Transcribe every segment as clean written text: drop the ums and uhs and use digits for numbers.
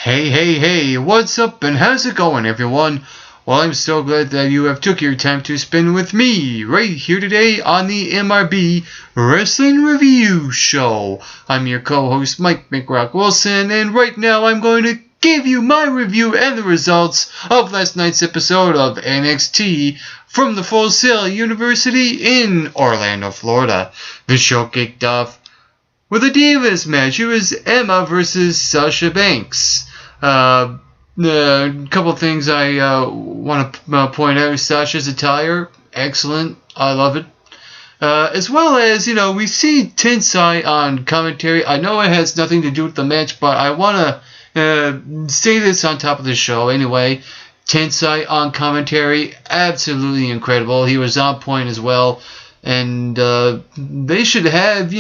Hey, what's up and how's it going, everyone? Well, I'm so glad that you have took your time to spend with me right here today on the MRB Wrestling Review Show. I'm your co-host, Mike McRock Wilson, and right now I'm going to give you my review and the results of last night's episode of NXT from the Full Sail University in Orlando, Florida. The show kicked off with a Divas match. It was Emma versus Sasha Banks. A couple things I want to point out. Sasha's attire, excellent. I love it. As well as, we see Tensai on commentary. I know it has nothing to do with the match, but I want to say this on top of the show anyway. Tensai on commentary, absolutely incredible. He was on point as well. And they should have,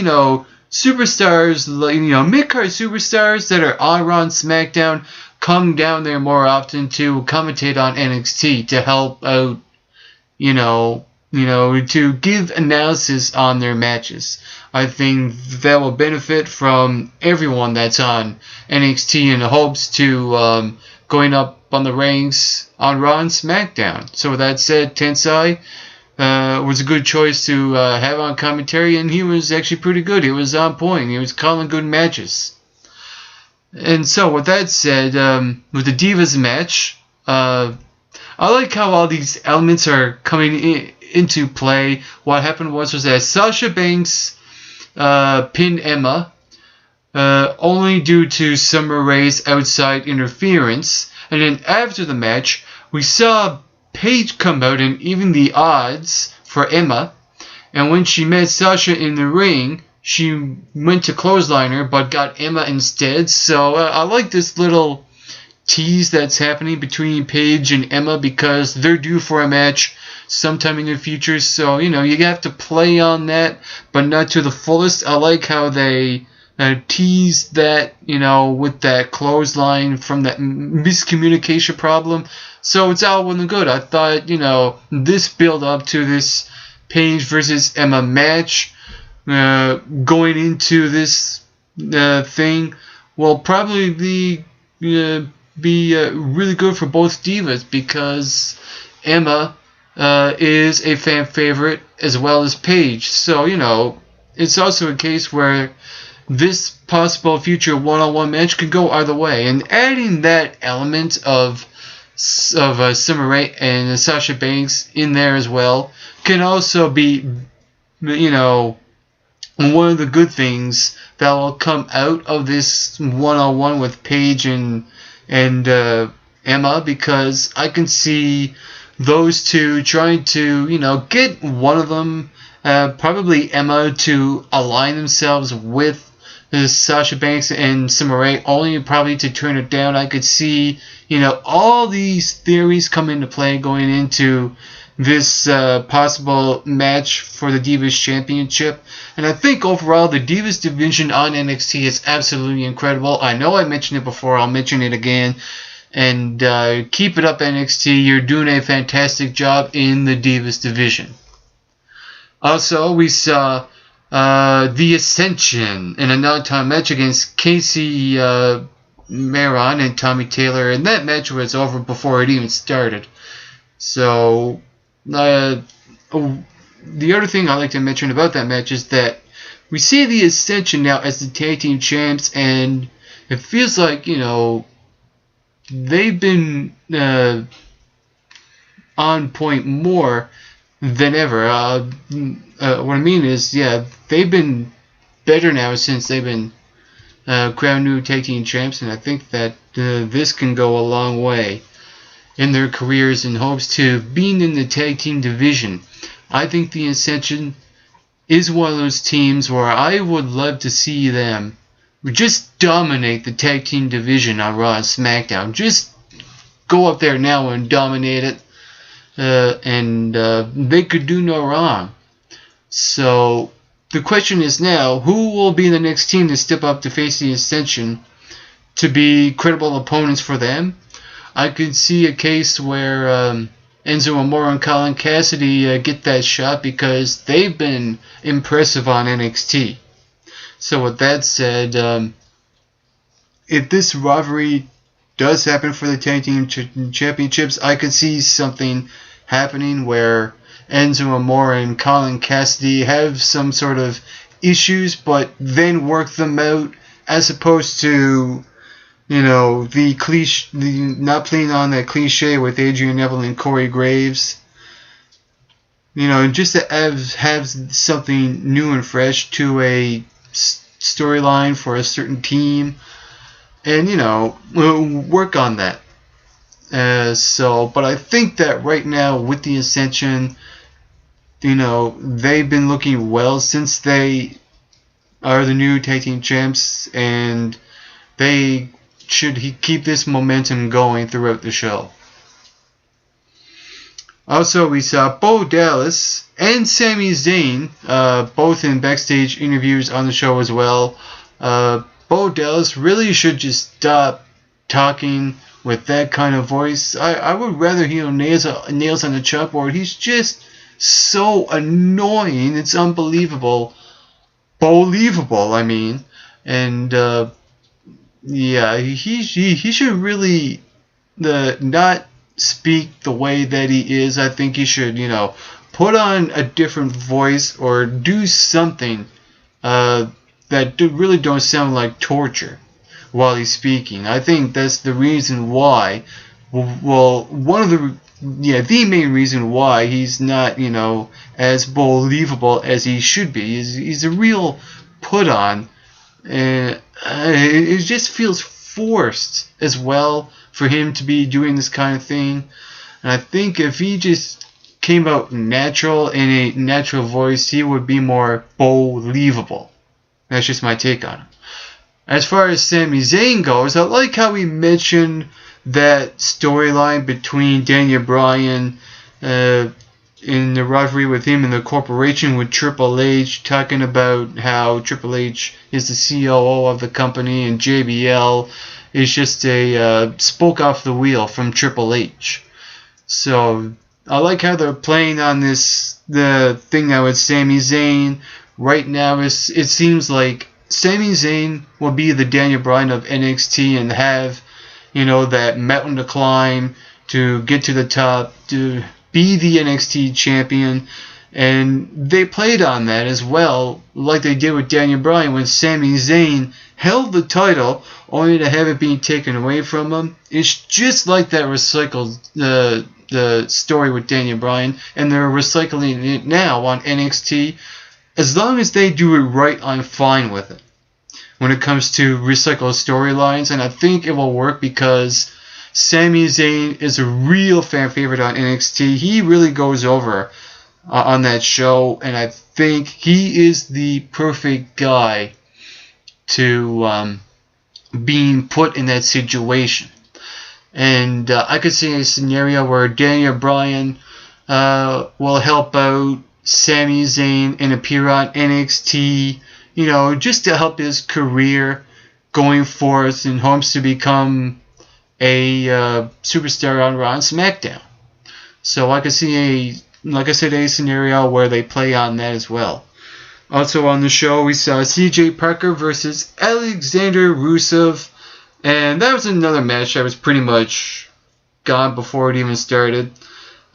superstars, mid-card superstars that are on Raw and SmackDown come down there more often to commentate on NXT to help out, to give analysis on their matches. I think that will benefit from everyone that's on NXT in hopes to going up on the ranks on Raw and SmackDown. So with that said, Tensai was a good choice to have on commentary, and he was actually pretty good. He was on point. He was calling good matches. And so, with that said, with the Divas match, I like how all these elements are coming into play. What happened was that Sasha Banks pinned Emma only due to Summer Rae's outside interference. And then after the match, we saw Paige come out and even the odds for Emma, and when she met Sasha in the ring, she went to clothesline her but got Emma instead. So I like this little tease that's happening between Paige and Emma because they're due for a match sometime in the future. So you have to play on that, but not to the fullest. I like how they tease that, with that clothesline from that miscommunication problem. So it's all well and good. I thought, this build up to this Paige versus Emma match going into this thing will probably be really good for both divas because Emma is a fan favorite as well as Paige. So, it's also a case where this possible future one-on-one match could go either way. And adding that element of Summer Rae and Sasha Banks in there as well can also be, one of the good things that will come out of this one-on-one with Paige and Emma, because I can see those two trying to, get one of them, probably Emma, to align themselves with Sasha Banks and Summer Rae, only probably to turn it down. I could see, all these theories come into play going into this possible match for the Divas Championship. And I think overall the Divas division on NXT is absolutely incredible. I know I mentioned it before, I'll mention it again. And keep it up, NXT. You're doing a fantastic job in the Divas division. Also, we saw The Ascension in a non-time match against Casey Maron and Tommy Taylor, and that match was over before it even started. So, the other thing I like to mention about that match is that we see The Ascension now as the tag team champs, and it feels like, they've been on point more than ever. What I mean is, they've been better now since they've been crowned new tag team champs, and I think that this can go a long way in their careers in hopes to being in the tag team division. I think the Ascension is one of those teams where I would love to see them just dominate the tag team division on Raw and SmackDown. Just go up there now and dominate it, and they could do no wrong. So the question is now, who will be the next team to step up to face the Ascension to be credible opponents for them? I could see a case where Enzo Amore and Colin Cassidy get that shot because they've been impressive on NXT. So with that said, if this rivalry does happen for the tag team championships, I could see something happening where Enzo Amore and Colin Cassidy have some sort of issues, but then work them out, as opposed to, not playing on that cliche with Adrian Neville and Corey Graves. Just to have something new and fresh to a storyline for a certain team, and we'll work on that. But I think that right now with the Ascension, they've been looking well since they are the new tag team champs, and they should keep this momentum going throughout the show. Also, we saw Bo Dallas and Sami Zayn, both in backstage interviews on the show as well. Bo Dallas really should just stop talking with that kind of voice. I would rather nails on the chalkboard. He's just so annoying. It's unbelievable. Believable, I mean. And he should really not speak the way that he is. I think he should, put on a different voice or do something that really don't sound like torture while he's speaking. I think that's the reason why. Well, the main reason why he's not, as believable as he should be. He's a real put on, and it just feels forced as well for him to be doing this kind of thing. And I think if he just came out natural in a natural voice, he would be more believable. That's just my take on him. As far as Sami Zayn goes, I like how he mentioned that storyline between Daniel Bryan in the rivalry with him and the corporation with Triple H, talking about how Triple H is the COO of the company and JBL is just a spoke off the wheel from Triple H. So I like how they're playing on the thing now with Sami Zayn. Right now, it seems like Sami Zayn will be the Daniel Bryan of NXT and have, that mountain to climb to get to the top, to be the NXT champion. And they played on that as well, like they did with Daniel Bryan when Sami Zayn held the title only to have it being taken away from him. It's just like that recycled the story with Daniel Bryan, and they're recycling it now on NXT. As long as they do it right, I'm fine with it when it comes to recycled storylines, and I think it will work because Sami Zayn is a real fan favorite on NXT. He really goes over on that show, and I think he is the perfect guy to being put in that situation. And I could see a scenario where Daniel Bryan will help out Sami Zayn and appear on NXT, just to help his career going forth and hopes to become a superstar on Raw and SmackDown. So I could see a scenario where they play on that as well. Also on the show, we saw CJ Parker versus Alexander Rusev, and that was another match that was pretty much gone before it even started.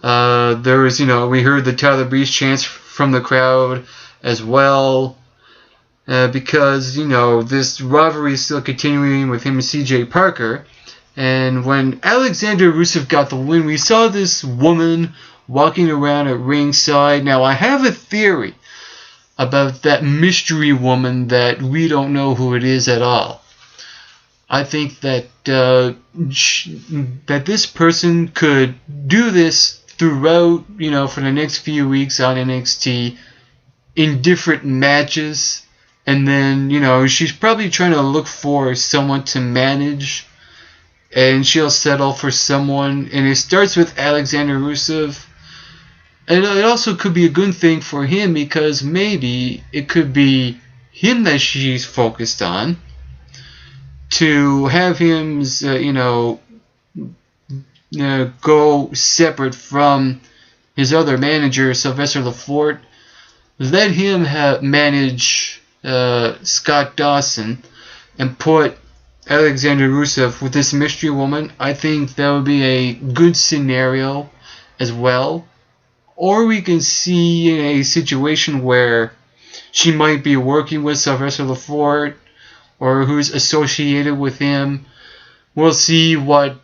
There was, we heard the Tyler Breeze chants from the crowd as well, because, this rivalry is still continuing with him and CJ Parker. And when Alexander Rusev got the win, we saw this woman walking around at ringside. Now, I have a theory about that mystery woman that we don't know who it is at all. I think that that this person could do this throughout, for the next few weeks on NXT in different matches. And then, she's probably trying to look for someone to manage, and she'll settle for someone. And it starts with Alexander Rusev. And it also could be a good thing for him because maybe it could be him that she's focused on, to have him, go separate from his other manager, Sylvester Lafort. Let him manage Scott Dawson and put Alexander Rusev with this mystery woman. I think that would be a good scenario as well. Or we can see a situation where she might be working with Sylvester Lefort or who's associated with him. We'll see what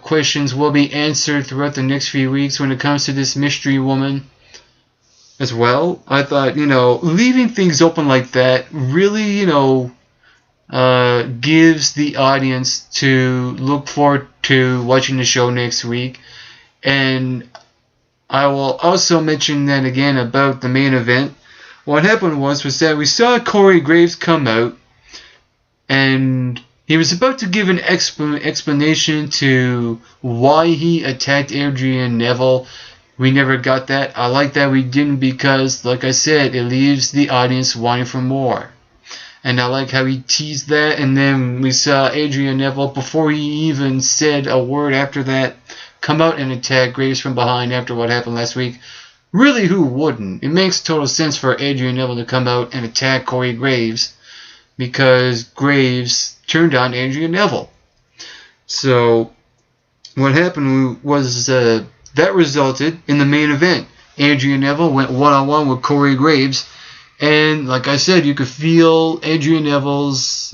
questions will be answered throughout the next few weeks when it comes to this mystery woman as well. I thought, leaving things open like that really, gives the audience to look forward to watching the show next week. And I will also mention that again about the main event. What happened was that we saw Corey Graves come out, and he was about to give an explanation to why he attacked Adrian Neville. We never got that. I like that we didn't because, like I said, it leaves the audience wanting for more. And I like how he teased that, and then we saw Adrian Neville, before he even said a word after that, come out and attack Graves from behind after what happened last week. Really, who wouldn't? It makes total sense for Adrian Neville to come out and attack Corey Graves because Graves turned on Adrian Neville. So what happened was that resulted in the main event. Adrian Neville went one-on-one with Corey Graves. And like I said, you could feel Adrian Neville's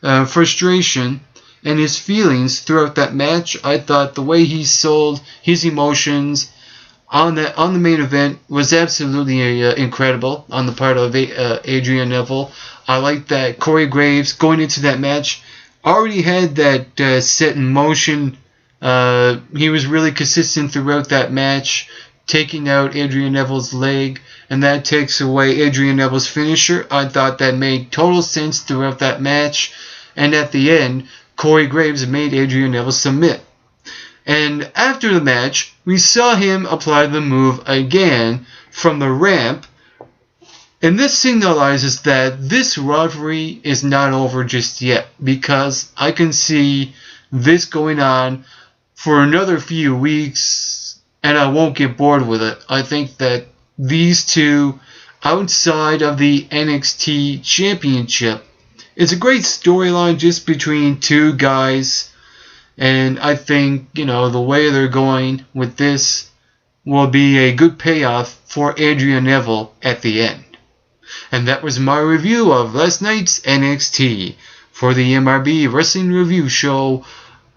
frustration and his feelings throughout that match. I thought the way he sold his emotions on the main event was absolutely incredible on the part of Adrian Neville. I like that Corey Graves going into that match already had that set in motion. He was really consistent throughout that match, taking out Adrian Neville's leg, and that takes away Adrian Neville's finisher. I thought that made total sense throughout that match, and at the end, Corey Graves made Adrian Neville submit. And after the match, we saw him apply the move again from the ramp, and this signalizes that this rivalry is not over just yet, because I can see this going on for another few weeks, and I won't get bored with it. I think that these two, outside of the NXT Championship, is a great storyline just between two guys, and I think, the way they're going with this will be a good payoff for Adrian Neville at the end. And that was my review of last night's NXT. For the MRB Wrestling Review Show,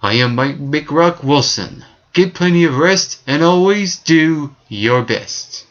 I am Mike Big Rock Wilson. Get plenty of rest and always do your best.